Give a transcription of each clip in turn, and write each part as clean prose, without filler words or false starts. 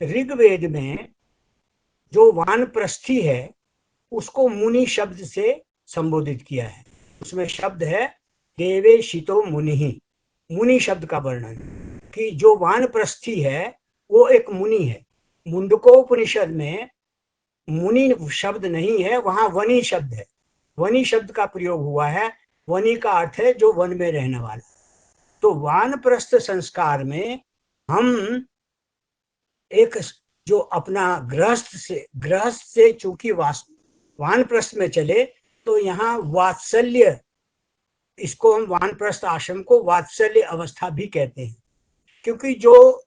ऋग्वेद में जो वानप्रस्थी है उसको मुनि शब्द से संबोधित किया है। उसमें शब्द है देवेशितो मुनि, मुनि शब्द का वर्णन कि जो वानप्रस्थी है वो एक मुनि है। मुंडकोपनिषद में मुनि शब्द नहीं है, वहां वनी शब्द है। वनी शब्द का प्रयोग हुआ है। वनी का अर्थ है जो वन में रहने वाला। तो वानप्रस्थ संस्कार में हम एक जो अपना गृहस्थ से चूंकि वानप्रस्थ में चले तो यहाँ वात्सल्य, इसको हम वानप्रस्थ आश्रम को वात्सल्य अवस्था भी कहते हैं, क्योंकि जो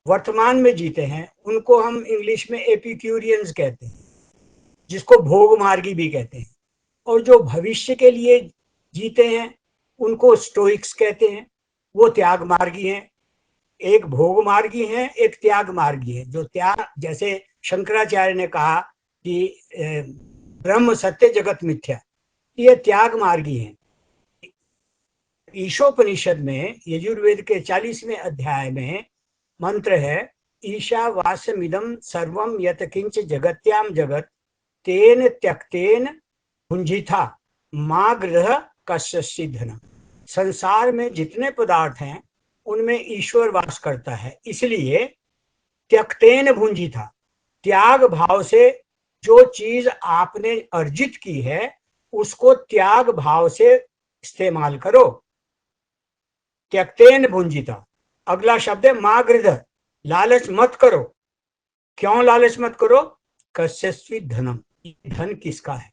वर्तमान में जीते हैं उनको हम इंग्लिश में एपिक्यूरियंस कहते हैं, जिसको भोग मार्गी भी कहते हैं। और जो भविष्य के लिए जीते हैं उनको स्टोइक्स कहते हैं, वो त्याग मार्गी हैं। एक भोग मार्गी है, एक त्याग मार्गी है। जो त्याग, जैसे शंकराचार्य ने कहा कि ब्रह्म सत्य जगत मिथ्या, ये त्याग मार्गी है। ईशोपनिषद में यजुर्वेद के 40वें अध्याय में मंत्र है, ईशावास्यमिदं सर्वं यत किंच जगत्याम जगत तेन त्यक्तेन भुंजिथा माँ गृह कस्य धन। संसार में जितने पदार्थ हैं उनमें ईश्वर वास करता है, इसलिए त्यक्तेन भुंजिथा, त्याग भाव से जो चीज आपने अर्जित की है उसको त्याग भाव से इस्तेमाल करो। त्यक्तेन भुंजिता। अगला शब्द है मागृध, लालच मत करो। क्यों लालच मत करो? कस्यस्वी धनम, धन किसका है।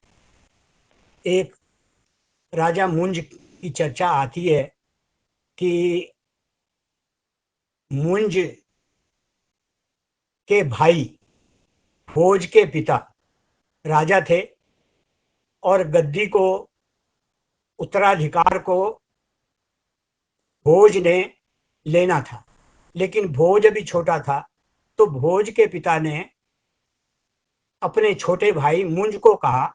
एक राजा मुंज की चर्चा आती है कि मुंज के भाई भोज के पिता राजा थे और गद्दी को, उत्तराधिकार को भोज ने लेना था, लेकिन भोज अभी छोटा था। तो भोज के पिता ने अपने छोटे भाई मुंज को कहा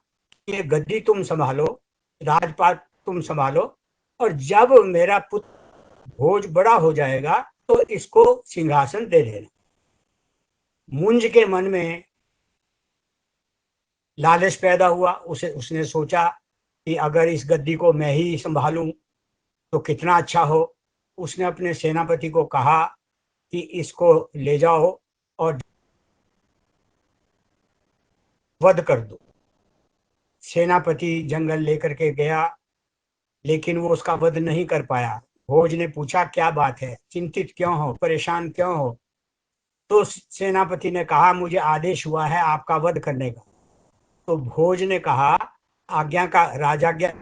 कि ये गद्दी तुम संभालो, राजपाट तुम संभालो, और जब मेरा पुत्र भोज बड़ा हो जाएगा तो इसको सिंहासन दे देना। मुंज के मन में लालच पैदा हुआ। उसने सोचा कि अगर इस गद्दी को मैं ही संभालूं तो कितना अच्छा हो। उसने अपने सेनापति को कहा कि इसको ले जाओ और वध कर दो। सेनापति जंगल लेकर के गया, लेकिन वो उसका वध नहीं कर पाया। भोज ने पूछा क्या बात है, चिंतित क्यों हो, परेशान क्यों हो? तो सेनापति ने कहा मुझे आदेश हुआ है आपका वध करने का। तो भोज ने कहा आज्ञा का राजाज्ञा,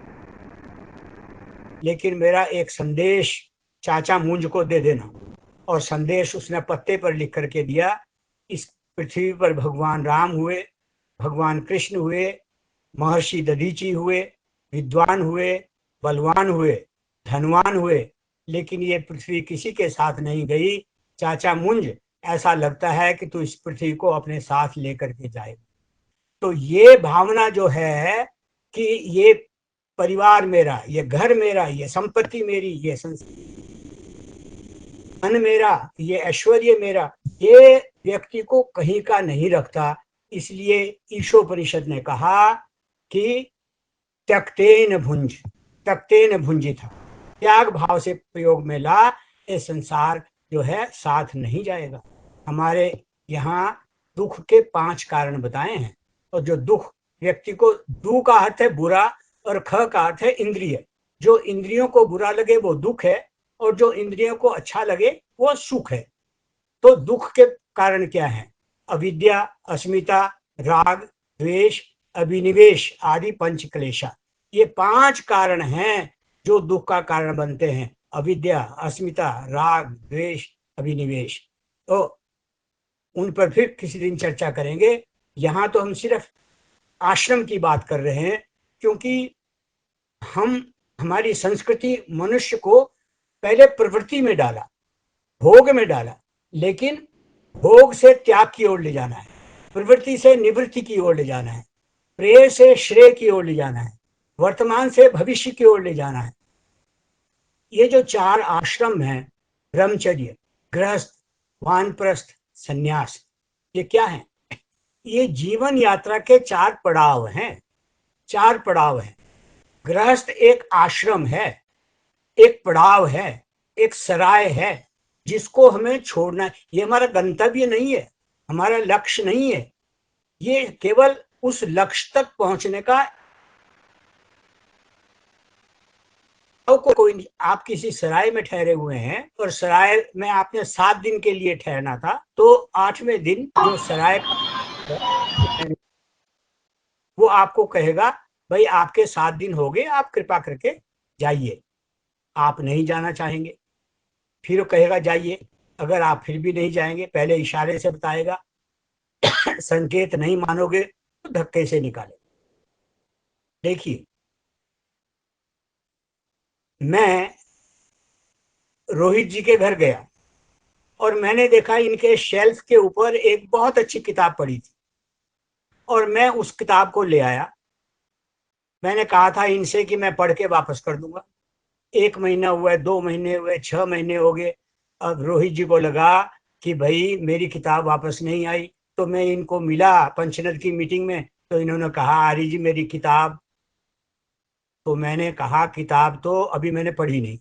लेकिन मेरा एक संदेश चाचा मुंज को दे देना। और संदेश उसने पत्ते पर लिख करके दिया। इस पृथ्वी पर भगवान राम हुए, भगवान कृष्ण हुए, महर्षि दधीची हुए, विद्वान हुए, बलवान हुए, धनवान हुए, लेकिन ये पृथ्वी किसी के साथ नहीं गई। चाचा मुंज, ऐसा लगता है कि तू इस पृथ्वी को अपने साथ लेकर के जाए। तो ये भावना जो है कि ये परिवार मेरा, ये घर मेरा, ये संपत्ति मेरी, ये धन मेरा, ये ऐश्वर्य मेरा, ये व्यक्ति को कहीं का नहीं रखता। इसलिए ईशोपनिषद ने कहा कि त्यक्तेन भुंज, त्यक्तेन भुंजिथा, त्याग भाव से प्रयोग में ला, ये संसार जो है साथ नहीं जाएगा। हमारे यहाँ दुख के 5 कारण बताए हैं। और जो दुख व्यक्ति को, दू का अर्थ है बुरा और ख का अर्थ है इंद्रिय। जो इंद्रियों को बुरा लगे वो दुख है, और जो इंद्रियों को अच्छा लगे वो सुख है। तो दुख के कारण क्या है? अविद्या, अस्मिता, राग, द्वेष, अभिनिवेश आदि 5 क्लेशा। ये 5 कारण हैं जो दुख का कारण बनते हैं। अविद्या, अस्मिता, राग, द्वेष, अभिनिवेश। तो उन पर फिर किसी दिन चर्चा करेंगे। यहाँ तो हम सिर्फ आश्रम की बात कर रहे हैं, क्योंकि हमारी संस्कृति मनुष्य को पहले प्रवृत्ति में डाला, भोग में डाला, लेकिन भोग से त्याग की ओर ले जाना है, प्रवृत्ति से निवृत्ति की ओर ले जाना है, प्रेय से श्रेय की ओर ले जाना है, वर्तमान से भविष्य की ओर ले जाना है। ये जो 4 आश्रम हैं, ब्रह्मचर्य, गृहस्थ, वानप्रस्थ, संन्यास, ये क्या है? ये जीवन यात्रा के 4 पड़ाव हैं। 4 पड़ाव हैं। गृहस्थ एक आश्रम है, एक पड़ाव है, एक सराय है जिसको हमें छोड़ना है। ये हमारा गंतव्य नहीं है, हमारा लक्ष्य नहीं है। ये केवल उस लक्ष्य तक पहुंचने का कोई नहीं। आप किसी सराय में ठहरे हुए हैं और सराय में आपने 7 दिन के लिए ठहरना था, तो 8वें दिन जो सराय वो आपको कहेगा भाई आपके 7 दिन हो गए, आप कृपा करके जाइए। आप नहीं जाना चाहेंगे, फिर वो कहेगा जाइए। अगर आप फिर भी नहीं जाएंगे, पहले इशारे से बताएगा, संकेत नहीं मानोगे तो धक्के से निकाले। देखिए, मैं रोहित जी के घर गया और मैंने देखा इनके शेल्फ के ऊपर एक बहुत अच्छी किताब पड़ी थी और मैं उस किताब को ले आया। मैंने कहा था इनसे कि मैं पढ़ के वापस कर दूंगा। 1 महीना हुआ है, 2 महीने हुए, 6 महीने हो गए। अब रोहित जी को लगा कि भाई मेरी किताब वापस नहीं आई, तो मैं इनको मिला पंचनद की मीटिंग में, तो इन्होंने कहा आर्य जी मेरी किताब। तो मैंने कहा किताब तो अभी मैंने पढ़ी नहीं।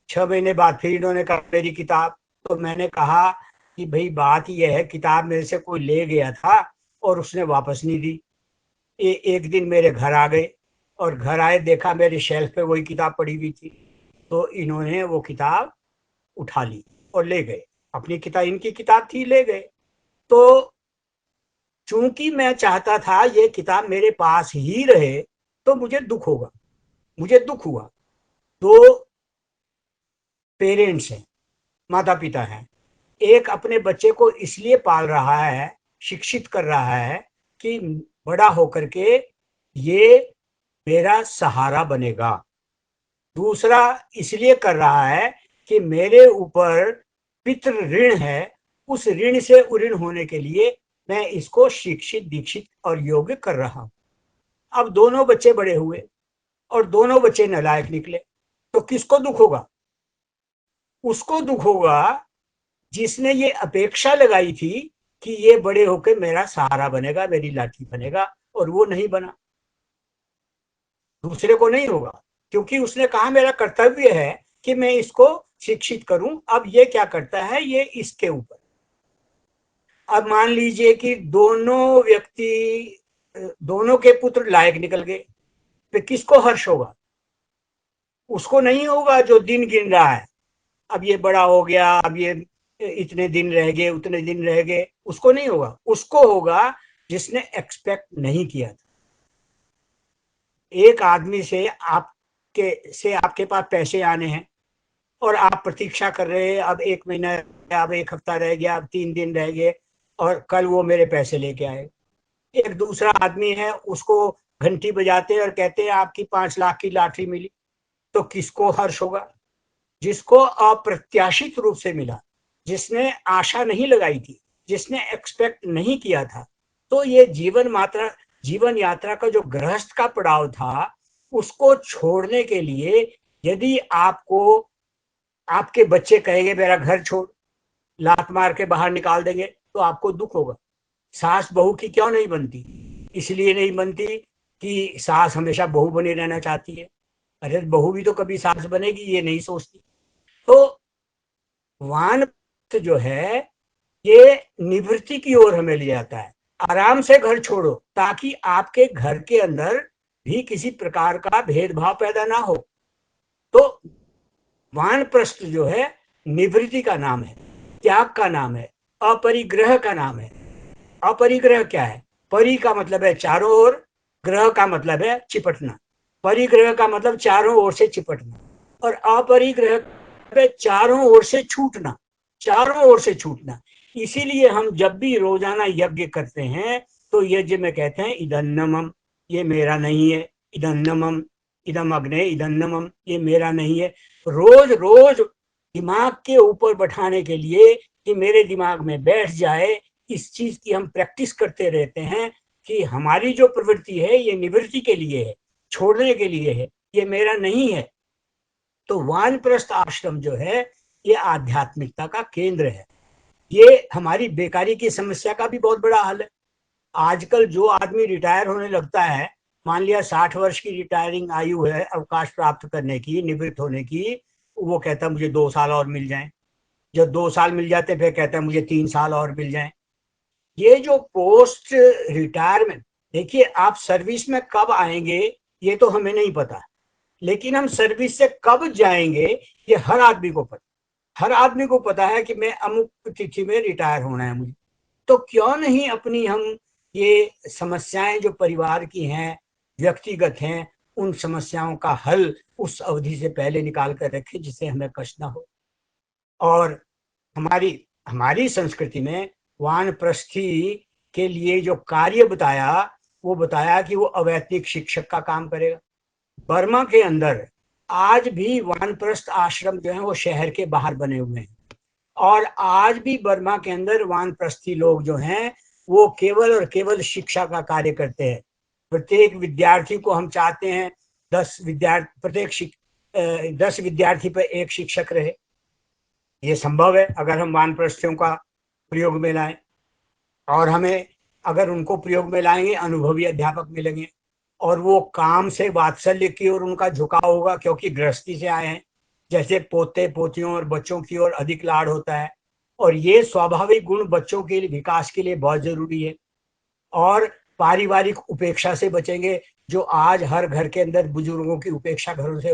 6 महीने बाद फिर इन्होंने कहा मेरी किताब। तो मैंने कहा कि भाई बात यह है, किताब मेरे से कोई ले गया था और उसने वापस नहीं दी। एक दिन मेरे घर आ गए और घर आए, देखा मेरे शेल्फ पे वही किताब पड़ी हुई थी। तो इन्होंने वो किताब उठा ली और ले गए। अपनी किताब, इनकी किताब थी, ले गए। तो चूंकि मैं चाहता था ये किताब मेरे पास ही रहे, तो मुझे दुख होगा, मुझे दुख हुआ। दो पेरेंट्स हैं, माता पिता हैं। एक अपने बच्चे को इसलिए पाल रहा है, शिक्षित कर रहा है कि बड़ा होकर के ये मेरा सहारा बनेगा। दूसरा इसलिए कर रहा है कि मेरे ऊपर पितृ ऋण है, उस ऋण से उऋण होने के लिए मैं इसको शिक्षित, दीक्षित और योग्य कर रहा हूं। अब दोनों बच्चे बड़े हुए और दोनों बच्चे नालायक निकले, तो किसको दुख होगा? उसको दुख होगा जिसने ये अपेक्षा लगाई थी कि ये बड़े होकर मेरा सहारा बनेगा, मेरी लाठी बनेगा, और वो नहीं बना। दूसरे को नहीं होगा, क्योंकि उसने कहा मेरा कर्तव्य है कि मैं इसको शिक्षित करूं। अब ये क्या करता है, ये इसके ऊपर। अब मान लीजिए कि दोनों व्यक्ति, दोनों के पुत्र लायक निकल गए, तो किसको हर्ष होगा? उसको नहीं होगा जो दिन गिन रहा है, अब ये बड़ा हो गया, अब ये इतने दिन रह गए, उतने दिन रह गए। उसको नहीं होगा, उसको होगा जिसने एक्सपेक्ट नहीं किया था। एक आदमी से आपके पास पैसे आने हैं और आप प्रतीक्षा कर रहे हैं, अब 1 महीना, अब 1 हफ्ता रह गया, अब 3 दिन रह गए और कल वो मेरे पैसे लेके आए। एक दूसरा आदमी है, उसको घंटी बजाते हैं और कहते हैं आपकी 5 लाख की लॉटरी मिली। तो किसको हर्ष होगा? जिसको अप्रत्याशित रूप से मिला, जिसने आशा नहीं लगाई थी, जिसने एक्सपेक्ट नहीं किया था। तो ये जीवन यात्रा का जो गृहस्थ का पड़ाव था, उसको छोड़ने के लिए यदि आपको आपके बच्चे कहेंगे मेरा घर छोड़, लात मार के बाहर निकाल देंगे, तो आपको दुख होगा। सास बहू की क्यों नहीं बनती? इसलिए नहीं बनती कि सास हमेशा बहू बनी रहना चाहती है। अरे बहू भी तो कभी सास बनेगी, ये नहीं सोचती। तो वानप्रस्थ जो है ये निवृत्ति की ओर हमें ले जाता है। आराम से घर छोड़ो ताकि आपके घर के अंदर भी किसी प्रकार का भेदभाव पैदा ना हो। तो वानप्रस्थ जो है निवृत्ति का नाम है, त्याग का नाम है, अपरिग्रह का नाम है। अपरिग्रह क्या है? परि का मतलब है चारों ओर, ग्रह का मतलब है चिपटना। परिग्रह का मतलब चारों ओर से चिपटना, और अपरिग्रह पे चारों ओर से छूटना, चारों ओर से छूटना। इसीलिए हम जब भी रोजाना यज्ञ करते हैं तो यज्ञ में कहते हैं इदन्नमम, ये मेरा नहीं है। इदन्नमम, इदम अग्ने इदन्नमम, ये मेरा नहीं है। रोज रोज दिमाग के ऊपर बैठाने के लिए कि मेरे दिमाग में बैठ जाए, इस चीज की हम प्रैक्टिस करते रहते हैं कि हमारी जो प्रवृत्ति है ये निवृत्ति के लिए है, छोड़ने के लिए है, ये मेरा नहीं है। तो वानप्रस्थ आश्रम जो है ये आध्यात्मिकता का केंद्र है। ये हमारी बेकारी की समस्या का भी बहुत बड़ा हल है। आजकल जो आदमी रिटायर होने लगता है, मान लिया 60 वर्ष की रिटायरिंग आयु है अवकाश प्राप्त करने की, निवृत्त होने की, वो कहता है मुझे 2 साल और मिल जाएं। जब 2 साल मिल जाते फिर कहता है मुझे 3 साल और मिल जाएं। ये जो पोस्ट रिटायरमेंट, देखिए आप सर्विस में कब आएंगे ये तो हमें नहीं पता, लेकिन हम सर्विस से कब जाएंगे ये हर आदमी को पता। हर आदमी को पता है कि मैं अमुक तिथि में रिटायर होना है मुझे। तो क्यों नहीं अपनी हम ये समस्याएं जो परिवार की हैं, व्यक्तिगत हैं, उन समस्याओं का हल उस अवधि से पहले निकाल कर रखें जिससे हमें कष्ट ना हो। और हमारी हमारी संस्कृति में वानप्रस्थी के लिए जो कार्य बताया, वो बताया कि वो अवैतनिक शिक्षक का काम करेगा। बर्मा के अंदर आज भी वानप्रस्थ आश्रम जो है वो शहर के बाहर बने हुए हैं, और आज भी बर्मा के अंदर वानप्रस्थी लोग जो हैं वो केवल और केवल शिक्षा का कार्य करते हैं। प्रत्येक विद्यार्थी को हम चाहते हैं 10 विद्यार्थी पर एक शिक्षक रहे। ये संभव है अगर हम वानप्रस्थियों का प्रयोग में लाएं, और हमें अगर उनको प्रयोग में लाएंगे अनुभवी अध्यापक मिलेंगे, और वो काम से वात्सल्य की ओर उनका झुकाव होगा, क्योंकि गृहस्थी से आए हैं, जैसे पोते पोतियों और बच्चों की ओर अधिक लाड़ होता है, और ये स्वाभाविक गुण बच्चों के लिए विकास के लिए बहुत जरूरी है। और पारिवारिक उपेक्षा से बचेंगे, जो आज हर घर के अंदर बुजुर्गों की उपेक्षा घरों से,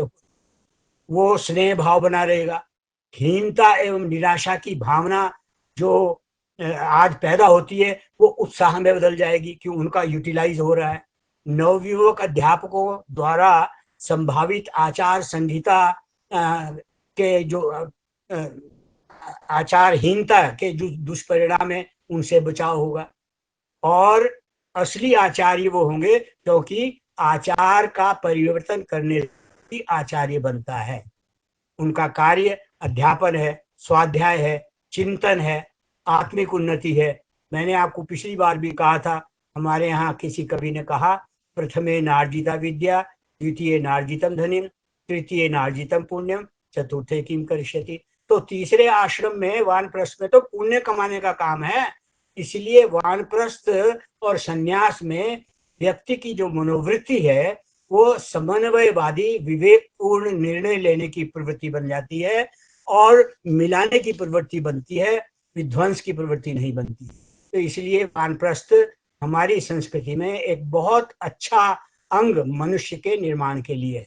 वो स्नेह भाव बना रहेगा। हीनता एवं निराशा की भावना जो आज पैदा होती है वो उत्साह में बदल जाएगी, क्यों उनका यूटिलाइज हो रहा है। नवयुवक अध्यापकों द्वारा संभावित आचार संहिता के जो आचारहीनता के जो दुष्परिणाम है उनसे बचाव होगा। और असली आचार्य वो होंगे क्योंकि आचार का परिवर्तन करने से आचार्य बनता है। उनका कार्य अध्यापन है, स्वाध्याय है, चिंतन है, आत्मिक उन्नति है। मैंने आपको पिछली बार भी कहा था, हमारे यहाँ किसी कवि ने कहा, प्रथमे नार्जिता विद्या, द्वितीय नार्जितम धनिम, तृतीय नार्जितम पुण्यम, चतुर्थे किम करिष्यति। तो तीसरे आश्रम में वानप्रस्थ में तो पुण्य कमाने का काम है। इसलिए वानप्रस्थ और संन्यास में व्यक्ति की जो मनोवृत्ति है वो समन्वयवादी विवेकपूर्ण निर्णय लेने की प्रवृत्ति बन जाती है, और मिलाने की प्रवृत्ति बनती है, विध्वंस की प्रवृत्ति नहीं बनती। तो इसलिए वानप्रस्थ हमारी संस्कृति में एक बहुत अच्छा अंग मनुष्य के निर्माण के लिए है।